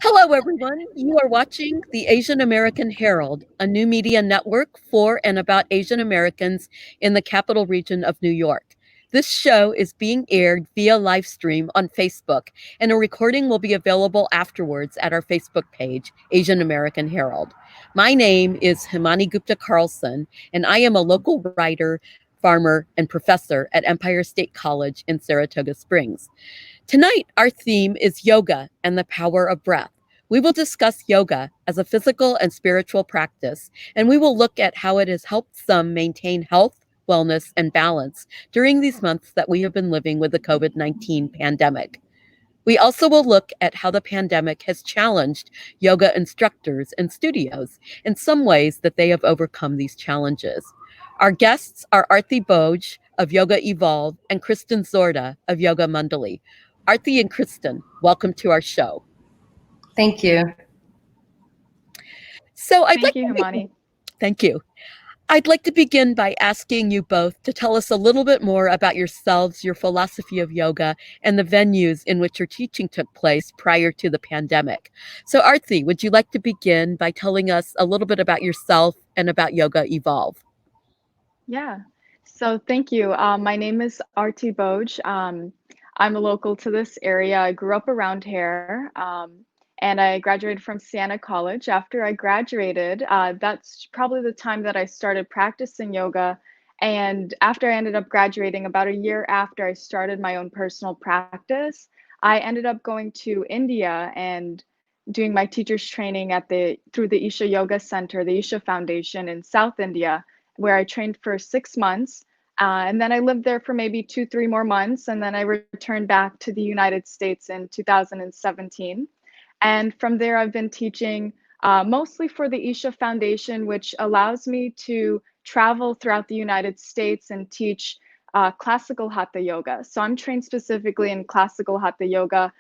Hello, everyone. You are watching the Asian American Herald, a new media network for and about Asian Americans in the capital region of New York. This show is being aired via live stream on Facebook, and a recording will be available afterwards at our Facebook page, Asian American Herald. My name is Himani Gupta Carlson, and I am a local writer, farmer, and professor at Empire State College in Saratoga Springs. Tonight, our theme is yoga and the power of breath. We will discuss yoga as a physical and spiritual practice, and we will look at how it has helped some maintain health, wellness, and balance during these months that we have been living with the COVID-19 pandemic. We also will look at how the pandemic has challenged yoga instructors and studios and some ways that they have overcome these challenges. Our guests are Arti Boj of Yoga Evolve and Kristen Zorda of Yoga Mandali. Arti and Kristen, welcome to our show. Thank you. So Thank you, Himani. Thank you. I'd like to begin by asking you both to tell us a little bit more about yourselves, your philosophy of yoga, and the venues in which your teaching took place prior to the pandemic. So, Arti, would you like to begin by telling us a little bit about yourself and about Yoga Evolve? Yeah. So thank you. My name is Arti Boj. I'm a local to this area. I grew up around here, and I graduated from Siena College. After I graduated, that's probably the time that I started practicing yoga. And after I ended up graduating, about a year after I started my own personal practice, I ended up going to India and doing my teacher's training at the through the Isha Yoga Center, the Isha Foundation in South India, where I trained for 6 months. And then I lived there for maybe 3 more months. And then I returned back to the United States in 2017. And from there, I've been teaching mostly for the Isha Foundation, which allows me to travel throughout the United States and teach classical Hatha Yoga. So I'm trained specifically in classical Hatha Yoga,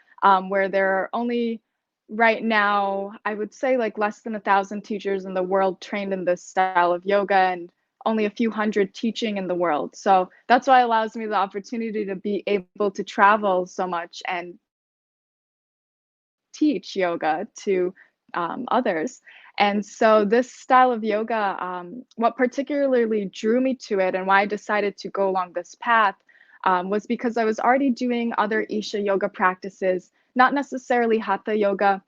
where there are only right now, I would say like less than 1,000 teachers in the world trained in this style of yoga, and only a few hundred teaching in the world. So that's why it allows me the opportunity to be able to travel so much and teach yoga to others. And so this style of yoga, what particularly drew me to it and why I decided to go along this path was because I was already doing other Isha yoga practices, not necessarily Hatha yoga,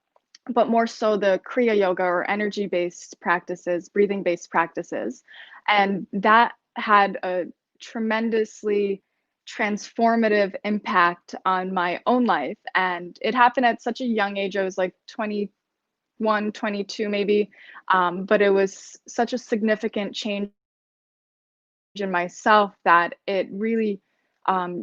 but more so the Kriya yoga or energy based practices, breathing based practices. And that had a tremendously transformative impact on my own life. And it happened at such a young age. I was like 21, 22 maybe. But it was such a significant change in myself that it really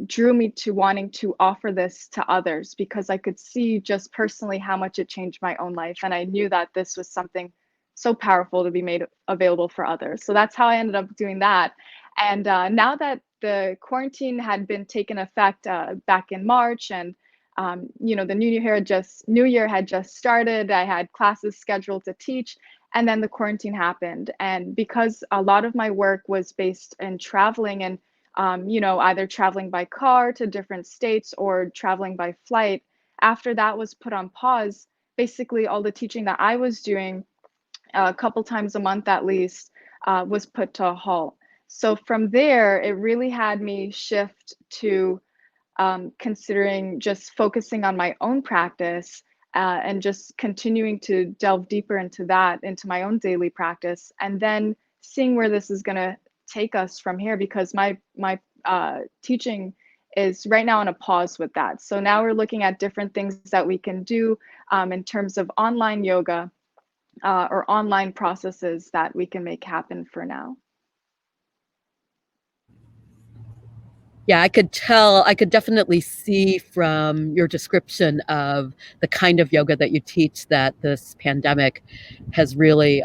drew me to wanting to offer this to others because I could see just personally how much it changed my own life. And I knew that this was something so powerful to be made available for others. So that's how I ended up doing that. And now that the quarantine had been taken effect back in March, and the new year had just started. I had classes scheduled to teach, and then the quarantine happened. And because a lot of my work was based in traveling and either traveling by car to different states or traveling by flight, after that was put on pause, basically all the teaching that I was doing a couple times a month at least was put to a halt. So from there, it really had me shift to considering just focusing on my own practice and just continuing to delve deeper into that, into my own daily practice, and then seeing where this is going to take us from here, because my teaching is right now on a pause with that. So now we're looking at different things that we can do in terms of online yoga or online processes that we can make happen for now. Yeah, I could definitely see from your description of the kind of yoga that you teach that this pandemic has really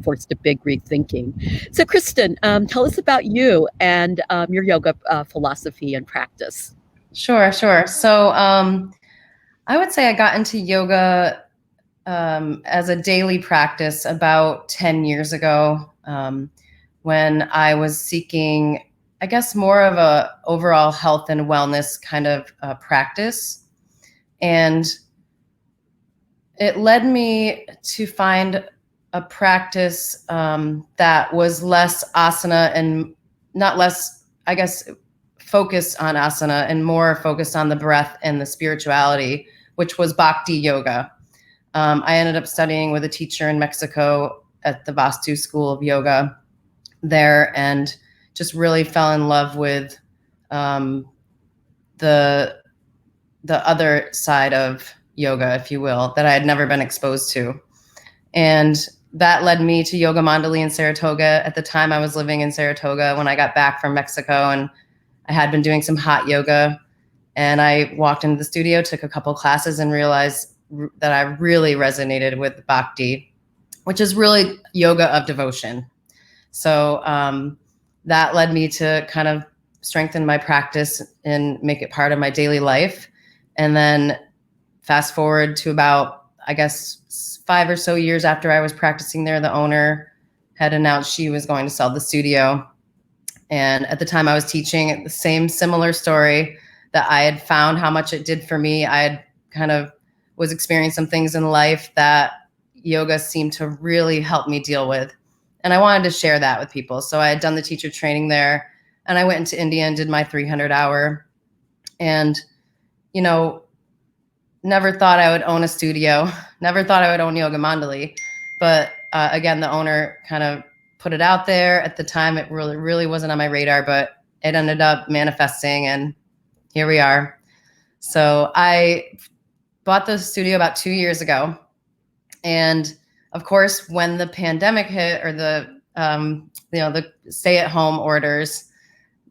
forced a big rethinking. So, Kristen, tell us about you and your yoga philosophy and practice. Sure. So I would say I got into yoga as a daily practice about 10 years ago when I was seeking, I guess, more of a overall health and wellness kind of practice. And it led me to find a practice that was less asana and not less, I guess, focused on asana and more focused on the breath and the spirituality, which was Bhakti yoga. I ended up studying with a teacher in Mexico at the Vastu School of Yoga there, and just really fell in love with the other side of yoga, if you will, that I had never been exposed to. And that led me to Yoga Mandali in Saratoga. At the time, I was living in Saratoga when I got back from Mexico, and I had been doing some hot yoga. And I walked into the studio, took a couple classes, and realized that I really resonated with Bhakti, which is really yoga of devotion. So that led me to kind of strengthen my practice and make it part of my daily life. And then fast forward to about, I guess, 5 or so years after I was practicing there, the owner had announced she was going to sell the studio. And at the time I was teaching, the same similar story, that I had found how much it did for me. I had kind of was experiencing some things in life that yoga seemed to really help me deal with. And I wanted to share that with people. So I had done the teacher training there, and I went into India and did my 300 hour. And, you know, never thought I would own a studio, never thought I would own Yoga Mandali. But again, the owner kind of put it out there. At the time, it really wasn't on my radar, but it ended up manifesting, and here we are. So I bought the studio about 2 years ago. And of course, when the pandemic hit, or the the stay-at-home orders,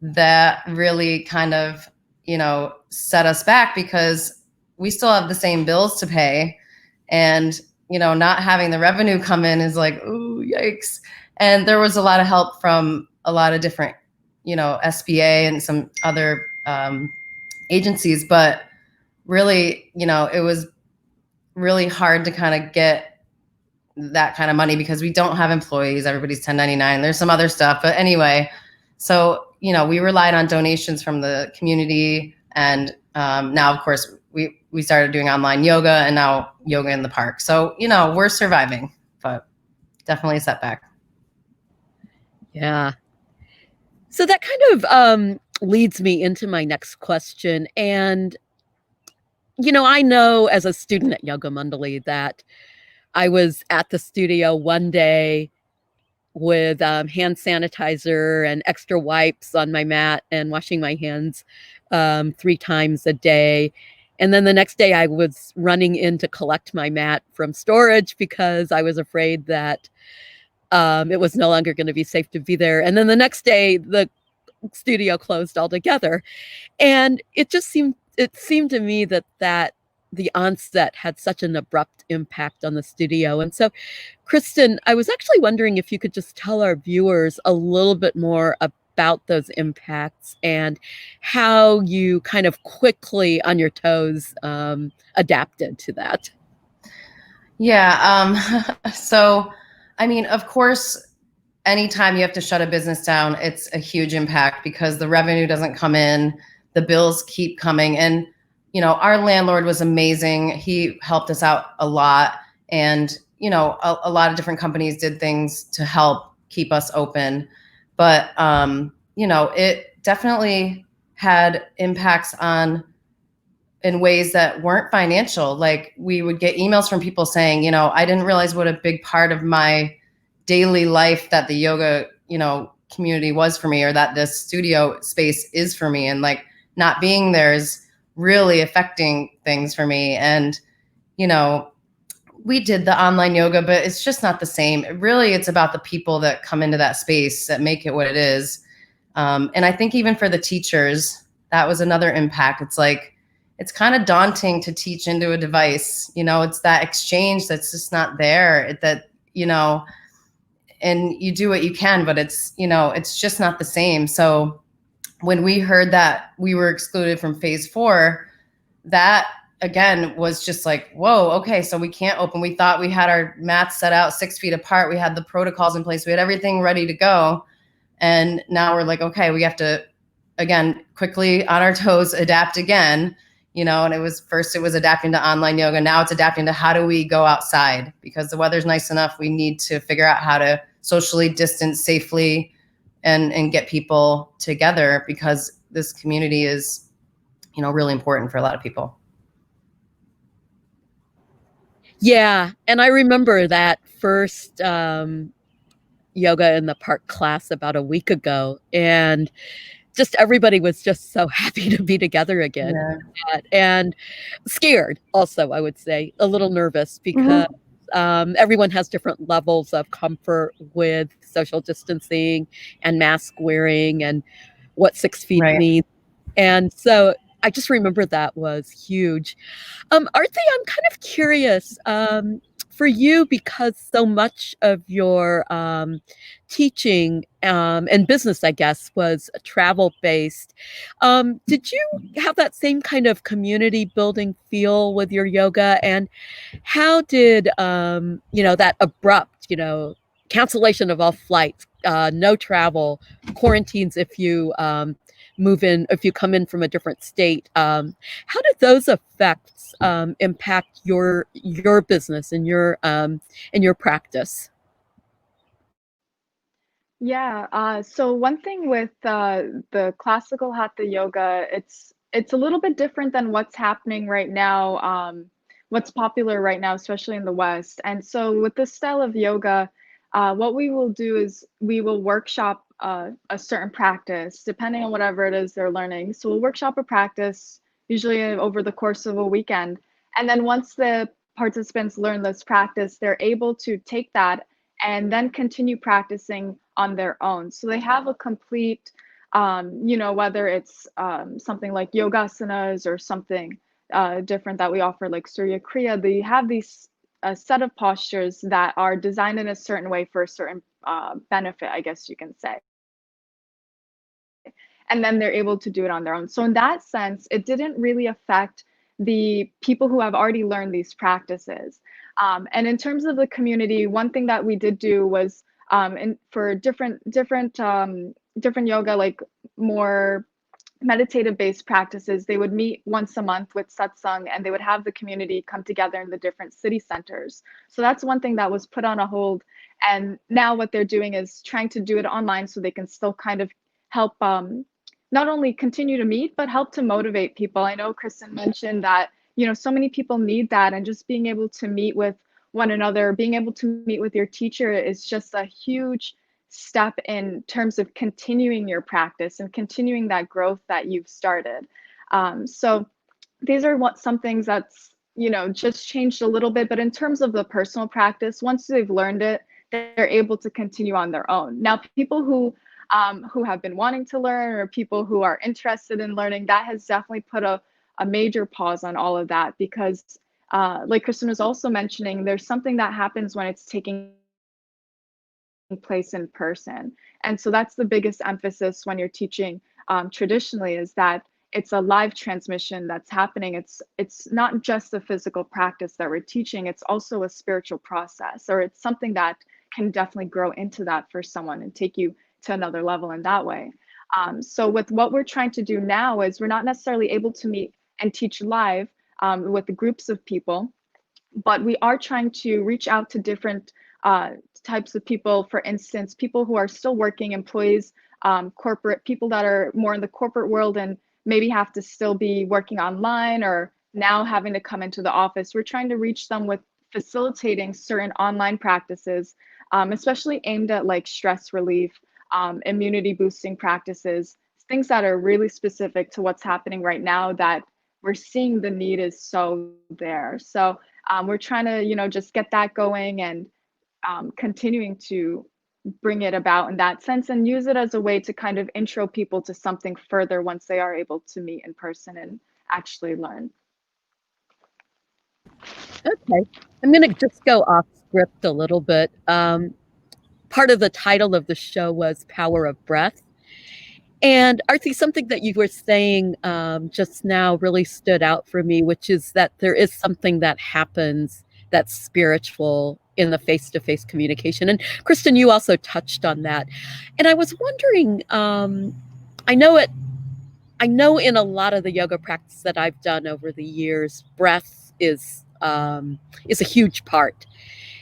that really kind of, set us back, because we still have the same bills to pay, and not having the revenue come in is like, ooh, yikes. And there was a lot of help from a lot of different, SBA and some other agencies, but really, it was really hard to kind of get that kind of money, because we don't have employees. Everybody's 1099. There's some other stuff. But anyway, so, we relied on donations from the community. And now, of course, we started doing online yoga, and now yoga in the park. So, we're surviving, but definitely a setback. Yeah. So that kind of leads me into my next question. And, I know as a student at Yoga Mandali that I was at the studio one day with hand sanitizer and extra wipes on my mat and washing my hands 3 times a day. And then the next day I was running in to collect my mat from storage because I was afraid that it was no longer going to be safe to be there. And then the next day the studio closed altogether. And it seemed to me that the onset had such an abrupt impact on the studio. And so, Kristen, I was actually wondering if you could just tell our viewers a little bit more about those impacts and how you kind of quickly on your toes adapted to that. Yeah. So, I mean, of course, anytime you have to shut a business down, it's a huge impact, because the revenue doesn't come in, the bills keep coming. And, our landlord was amazing. He helped us out a lot. And, a lot of different companies did things to help keep us open. But, it definitely had impacts in ways that weren't financial. Like, we would get emails from people saying, I didn't realize what a big part of my daily life that the yoga, community was for me, or that this studio space is for me. And like, not being there is really affecting things for me. And, we did the online yoga, but it's just not the same. It's about the people that come into that space that make it what it is. And I think even for the teachers, that was another impact. It's like, it's kind of daunting to teach into a device. It's that exchange that's just not there, and you do what you can, but it's just not the same. So when we heard that we were excluded from phase 4, that again was just like, whoa, okay, so we can't open. We thought we had our mats set out 6 feet apart. We had the protocols in place. We had everything ready to go. And now we're like, okay, we have to, again, quickly on our toes, adapt again, And it was adapting to online yoga. Now it's adapting to how do we go outside because the weather's nice enough. We need to figure out how to socially distance safely and get people together because this community is, really important for a lot of people. Yeah. And I remember that first yoga in the park class about a week ago. And just everybody was just so happy to be together again. Yeah. And scared also, I would say, a little nervous because everyone has different levels of comfort with social distancing and mask wearing and what 6 feet Right. means. And so I just remember that was huge. Arthi, I'm kind of curious, for you, because so much of your teaching and business, I guess, was travel-based. Did you have that same kind of community building feel with your yoga? And how did, that abrupt, cancellation of all flights, no travel, quarantines if you if you come in from a different state, how did those effects impact your business and your practice? Yeah, so one thing with the classical hatha yoga, it's a little bit different than what's happening right now, what's popular right now, especially in the West. And so with this style of yoga, what we will do is we will workshop a certain practice, depending on whatever it is they're learning. So we'll workshop a practice, usually over the course of a weekend. And then once the participants learn this practice, they're able to take that and then continue practicing on their own. So they have a complete, whether it's something like yogasanas or something different that we offer like Surya Kriya, they have these a set of postures that are designed in a certain way for a certain benefit, I guess you can say. And then they're able to do it on their own. So in that sense, it didn't really affect the people who have already learned these practices. And in terms of the community, one thing that we did do was for different yoga, like more meditative based practices, they would meet once a month with satsang and they would have the community come together in the different city centers. So that's one thing that was put on a hold. And now what they're doing is trying to do it online so they can still kind of help not only continue to meet, but help to motivate people. I know Kristen mentioned that, so many people need that, and just being able to meet with one another, being able to meet with your teacher is just a huge step in terms of continuing your practice and continuing that growth that you've started. So these are some things that's, just changed a little bit, but in terms of the personal practice, once they've learned it, they're able to continue on their own. Now, people who have been wanting to learn or people who are interested in learning, that has definitely put a major pause on all of that because like Kristen was also mentioning, there's something that happens when it's taking place in person. And so that's the biggest emphasis when you're teaching traditionally is that it's a live transmission that's happening. It's not just a physical practice that we're teaching, it's also a spiritual process, or it's something that can definitely grow into that for someone and take you to another level in that way. So with what we're trying to do now is we're not necessarily able to meet and teach live with the groups of people, but we are trying to reach out to different types of people. For instance, people who are still working, employees, corporate people that are more in the corporate world and maybe have to still be working online or now having to come into the office. We're trying to reach them with facilitating certain online practices, especially aimed at like stress relief, immunity boosting practices, things that are really specific to what's happening right now that we're seeing the need is so there. So we're trying to, just get that going and continuing to bring it about in that sense and use it as a way to kind of intro people to something further once they are able to meet in person and actually learn. Okay. I'm going to just go off script a little bit. Part of the title of the show was Power of Breath. And Arthi, something that you were saying just now really stood out for me, which is that there is something that happens that's spiritual in the face-to-face communication. And Kristen, you also touched on that. And I was wondering, I know I know in a lot of the yoga practice that I've done over the years, breath is a huge part.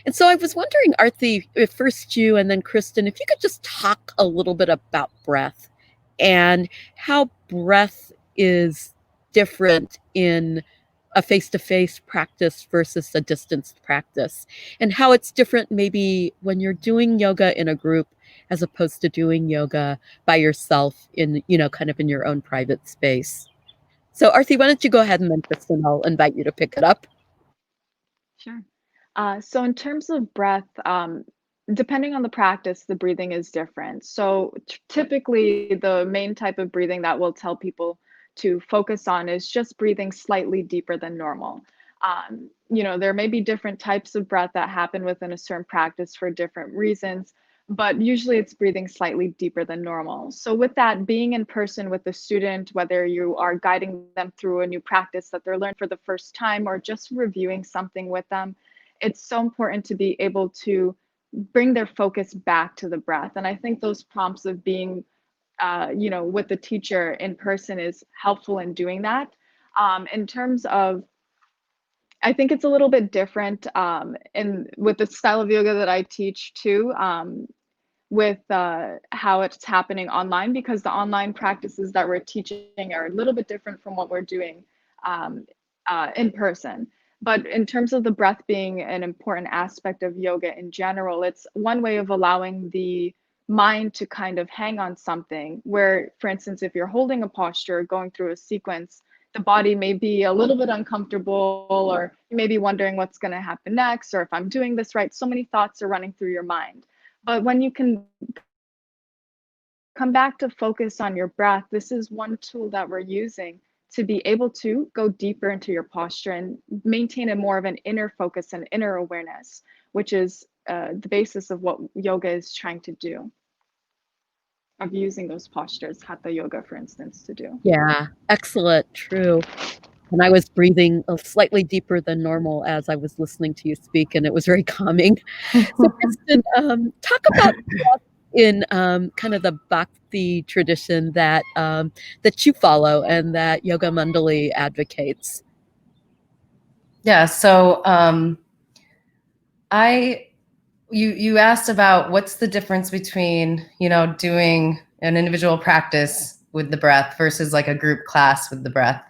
And so I was wondering, Arthi, if first you and then Kristen, if you could just talk a little bit about breath and how breath is different in a face-to-face practice versus a distanced practice, and how it's different maybe when you're doing yoga in a group as opposed to doing yoga by yourself in, kind of in your own private space. So Arthi, why don't you go ahead, and then Kristen, I'll invite you to pick it up. Sure. So in terms of breath, depending on the practice, the breathing is different. So typically, the main type of breathing that we'll tell people to focus on is just breathing slightly deeper than normal. There may be different types of breath that happen within a certain practice for different reasons, but usually it's breathing slightly deeper than normal. So with that, being in person with the student, whether you are guiding them through a new practice that they're learning for the first time or just reviewing something with them, it's so important to be able to bring their focus back to the breath. And I think those prompts of being, with the teacher in person is helpful in doing that. In terms of, I think it's a little bit different with the style of yoga that I teach too, with how it's happening online, because the online practices that we're teaching are a little bit different from what we're doing in person. But in terms of the breath being an important aspect of yoga in general, it's one way of allowing the mind to kind of hang on something where, for instance, if you're holding a posture, going through a sequence, the body may be a little bit uncomfortable, or you may be wondering what's going to happen next, or if I'm doing this right. So many thoughts are running through your mind. But when you can come back to focus on your breath, this is one tool that we're using to be able to go deeper into your posture and maintain a more of an inner focus and inner awareness, which is the basis of what yoga is trying to do, of using those postures, hatha yoga, for instance, to do. Yeah, excellent, true. And I was breathing slightly deeper than normal as I was listening to you speak, and it was very calming. So, Kristen, talk about breath in kind of the bhakti tradition that you follow and that Yoga Mandali advocates. Yeah. So you asked about what's the difference between doing an individual practice with the breath versus like a group class with the breath.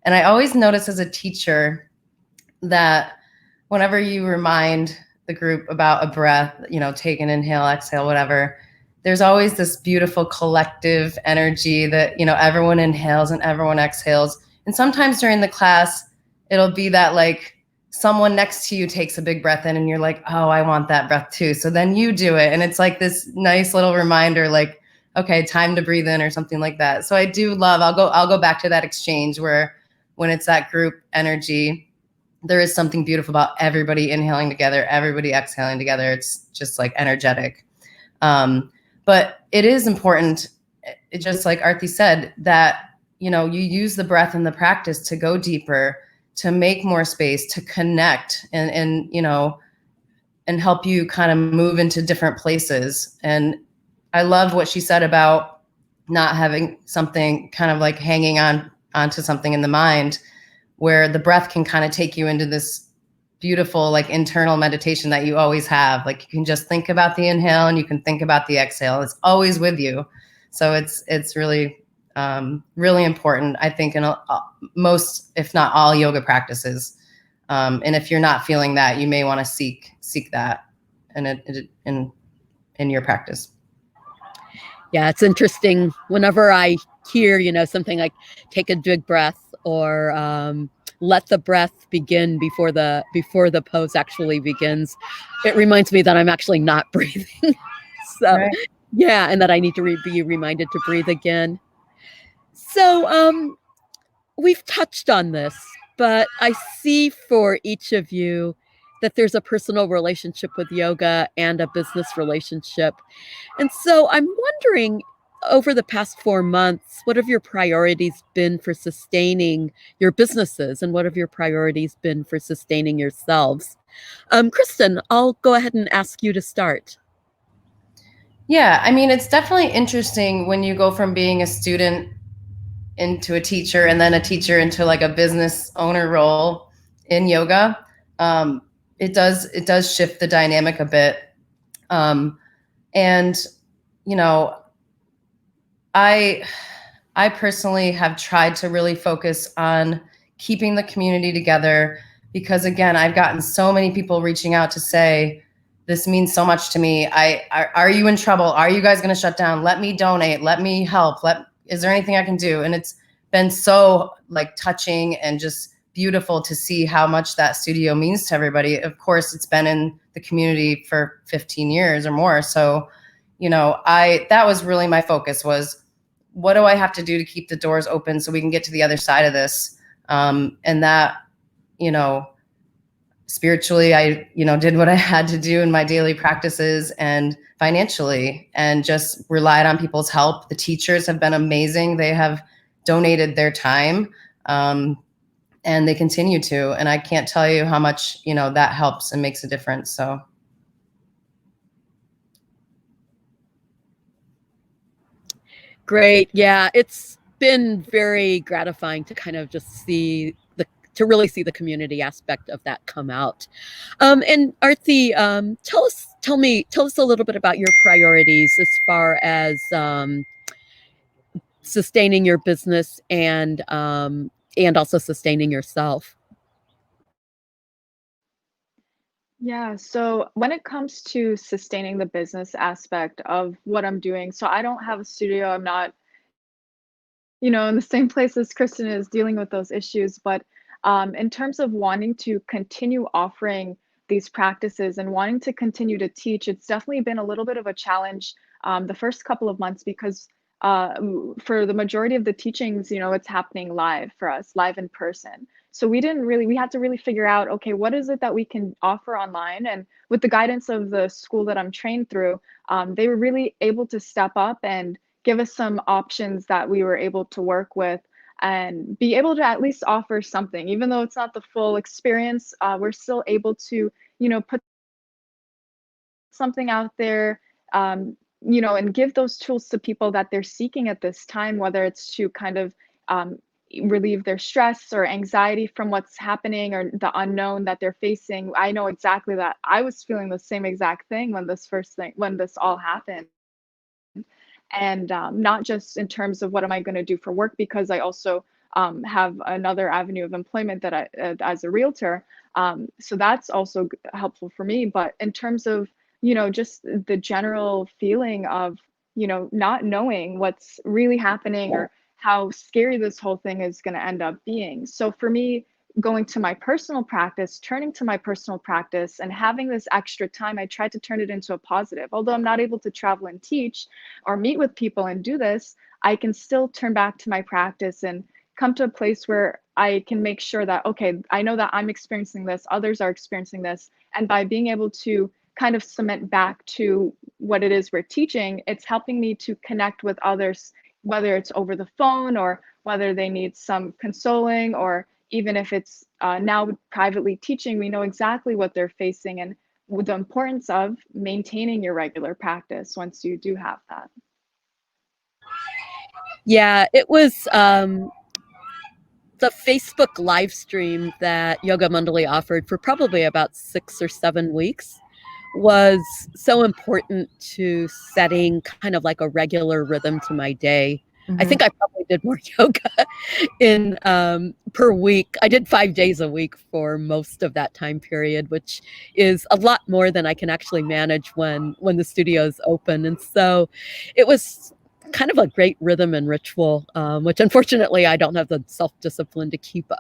And I always notice as a teacher that whenever you remind the group about a breath, take an inhale, exhale, whatever, there's always this beautiful collective energy that, everyone inhales and everyone exhales. And sometimes during the class, it'll be that like someone next to you takes a big breath in and you're like, oh, I want that breath too. So then you do it. And it's like this nice little reminder, like, okay, time to breathe in or something like that. So I do love, I'll go back to that exchange where when it's that group energy, there is something beautiful about everybody inhaling together, everybody exhaling together. It's just like energetic. But it is important, just like Arthi said, that, you use the breath in the practice to go deeper, to make more space, to connect and help you kind of move into different places. And I love what she said about not having something kind of like hanging onto something in the mind, where the breath can kind of take you into this beautiful like internal meditation that you always have. Like you can just think about the inhale and you can think about the exhale. It's always with you. So it's really, really important, I think, in most, if not all, yoga practices. And if you're not feeling that, you may want to seek that in your practice. Yeah, it's interesting. Whenever I hear, something like take a big breath or let the breath begin before the pose actually begins, it reminds me that I'm actually not breathing. So, Right. Yeah, and that I need to be reminded to breathe again. So, we've touched on this, but I see for each of you that there's a personal relationship with yoga and a business relationship. And so I'm wondering, over the past 4 months, what have your priorities been for sustaining your businesses, and what have your priorities been for sustaining yourselves? Kristen, I'll go ahead and ask you to start. Yeah, I mean, it's definitely interesting when you go from being a student into a teacher and then a teacher into like a business owner role in yoga, it does shift the dynamic a bit. And, you know, I personally have tried to really focus on keeping the community together because, again, I've gotten so many people reaching out to say, this means so much to me. Are you in trouble? Are you guys going to shut down? Let me donate. Let me help. Is there anything I can do? And it's been so like touching and just beautiful to see how much that studio means to everybody. Of course, it's been in the community for 15 years or more. So, you know, that was really my focus was, what do I have to do to keep the doors open so we can get to the other side of this? And that, you know, spiritually, I, you know, did what I had to do in my daily practices and financially, and just relied on people's help. The teachers have been amazing. They have donated their time, and they continue to, and I can't tell you how much, you know, that helps and makes a difference. So. Great. Yeah, it's been very gratifying to kind of just to really see the community aspect of that come out. And Arthi, tell us a little bit about your priorities as far as sustaining your business and also sustaining yourself. Yeah, so when it comes to sustaining the business aspect of what I'm doing, so I don't have a studio. I'm not, in the same place as Kristen is dealing with those issues. But in terms of wanting to continue offering these practices and wanting to continue to teach, it's definitely been a little bit of a challenge the first couple of months because for the majority of the teachings, it's happening live for us, live in person. So we had to really figure out, okay, what is it that we can offer online? And with the guidance of the school that I'm trained through, they were really able to step up and give us some options that we were able to work with and be able to at least offer something. Even though it's not the full experience, we're still able to, put something out there, and give those tools to people that they're seeking at this time, whether it's to kind of relieve their stress or anxiety from what's happening or the unknown that they're facing. I know exactly that I was feeling the same exact thing when this all happened. And not just in terms of what am I going to do for work, because I also have another avenue of employment that as a realtor. So that's also helpful for me. But in terms of, just the general feeling of, not knowing what's really happening or how scary this whole thing is going to end up being. So for me, going to my personal practice, turning to my personal practice and having this extra time, I tried to turn it into a positive. Although I'm not able to travel and teach or meet with people and do this, I can still turn back to my practice and come to a place where I can make sure that, okay, I know that I'm experiencing this, others are experiencing this. And by being able to kind of cement back to what it is we're teaching, it's helping me to connect with others, whether it's over the phone or whether they need some consoling, or even if it's now privately teaching, we know exactly what they're facing and the importance of maintaining your regular practice once you do have that. Yeah, it was the Facebook live stream that Yoga Mandali offered for probably about 6 or 7 weeks was so important to setting kind of like a regular rhythm to my day. I think I probably did more yoga in per week. I did 5 days a week for most of that time period, which is a lot more than I can actually manage when the studio is open. And so it was kind of a great rhythm and ritual, which unfortunately I don't have the self-discipline to keep up.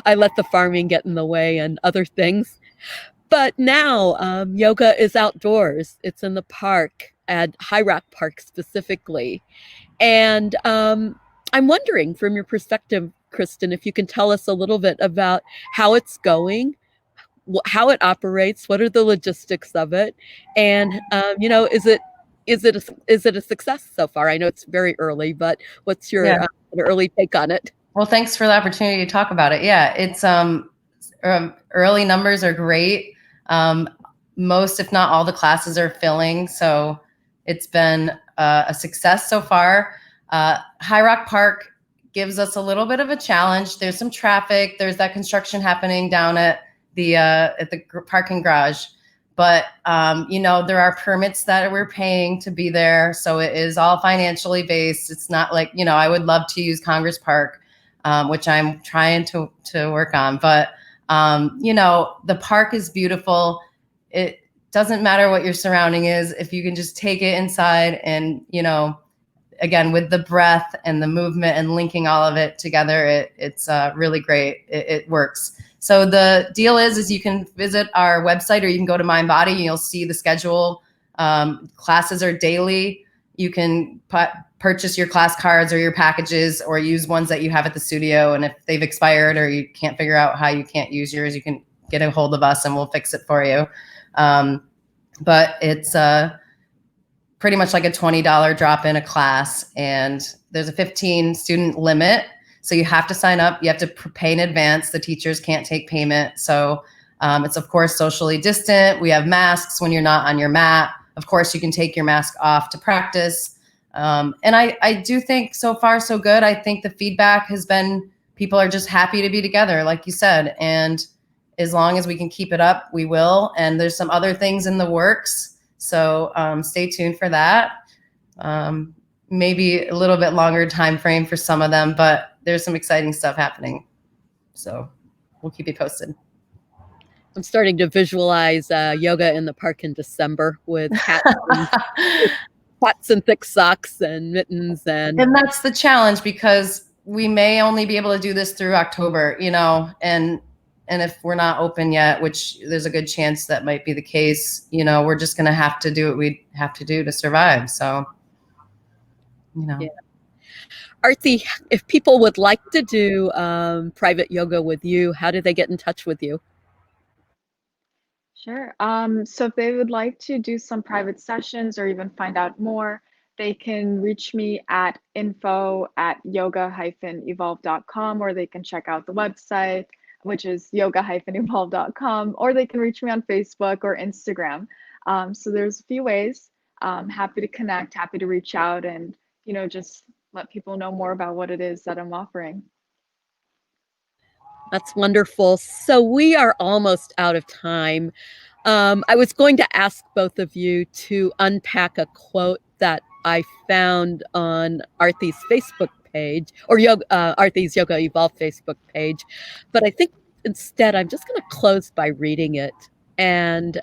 I let the farming get in the way and other things. But now yoga is outdoors. It's in the park, at High Rock Park specifically. And I'm wondering, from your perspective, Kristen, if you can tell us a little bit about how it's going, how it operates, what are the logistics of it, and is it a success so far? I know it's very early, but what's your early take on it? Well, thanks for the opportunity to talk about it. Yeah, it's early numbers are great. Most, if not all, the classes are filling, so it's been a success so far. High Rock Park gives us a little bit of a challenge. There's some traffic. There's that construction happening down at the parking garage. But, there are permits that we're paying to be there. So it is all financially based. It's not like, I would love to use Congress Park, which I'm trying to work on. But, the park is beautiful. It doesn't matter what your surrounding is. If you can just take it inside and, again, with the breath and the movement and linking all of it together, it's really great. It works. So the deal is you can visit our website or you can go to MindBody and you'll see the schedule. Classes are daily. You can purchase your class cards or your packages or use ones that you have at the studio. And if they've expired or you can't figure out how you can't use yours, you can get a hold of us and we'll fix it for you. But it's pretty much like a $20 drop in a class, and there's a 15 student limit. So you have to sign up. You have to pay in advance. The teachers can't take payment. So it's, of course, socially distant. We have masks when you're not on your mat. Of course, you can take your mask off to practice. And I do think so far so good. I think the feedback has been people are just happy to be together, like you said. And as long as we can keep it up, we will. And there's some other things in the works. So stay tuned for that. Maybe a little bit longer time frame for some of them, but there's some exciting stuff happening. So we'll keep you posted. I'm starting to visualize yoga in the park in December with hats and thick socks and mittens. And that's the challenge, because we may only be able to do this through October, and if we're not open yet, which there's a good chance that might be the case, we're just going to have to do what we have to do to survive. So, Yeah. Arthi, if people would like to do private yoga with you, how do they get in touch with you? Sure. So if they would like to do some private sessions or even find out more, they can reach me at info@yoga-evolve.com, or they can check out the website, which is yoga-evolve.com, or they can reach me on Facebook or Instagram. So there's a few ways. Happy to connect, happy to reach out and, just let people know more about what it is that I'm offering. That's wonderful. So we are almost out of time. I was going to ask both of you to unpack a quote that I found on Arthi's Facebook page, or Arthi's Yoga Evolve Facebook page. But I think instead I'm just going to close by reading it and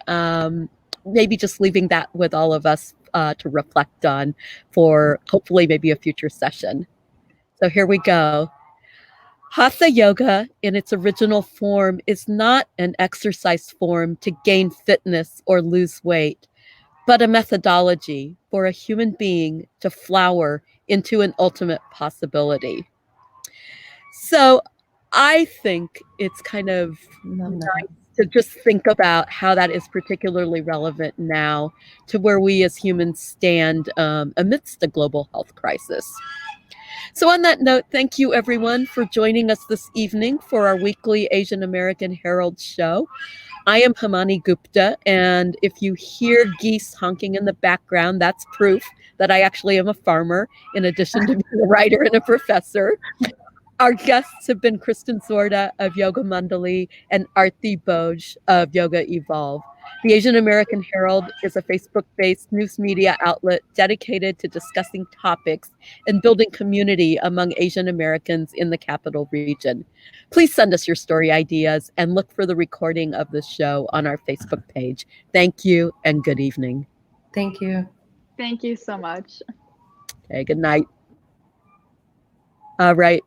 maybe just leaving that with all of us to reflect on for hopefully maybe a future session. So here we go. Hatha yoga in its original form is not an exercise form to gain fitness or lose weight, but a methodology for a human being to flower into an ultimate possibility. So I think it's kind of nice to just think about how that is particularly relevant now to where we as humans stand amidst a global health crisis. So on that note, thank you everyone for joining us this evening for our weekly Asian American Herald show. I am Himani Gupta, and if you hear geese honking in the background, that's proof that I actually am a farmer, in addition to being a writer and a professor. Our guests have been Kristen Zorda of Yoga Mandali and Arthi Boj of Yoga Evolve. The Asian American Herald is a Facebook-based news media outlet dedicated to discussing topics and building community among Asian Americans in the Capital Region. Please send us your story ideas and look for the recording of this show on our Facebook page. Thank you and good evening. Thank you. Thank you so much. Okay, good night. All right.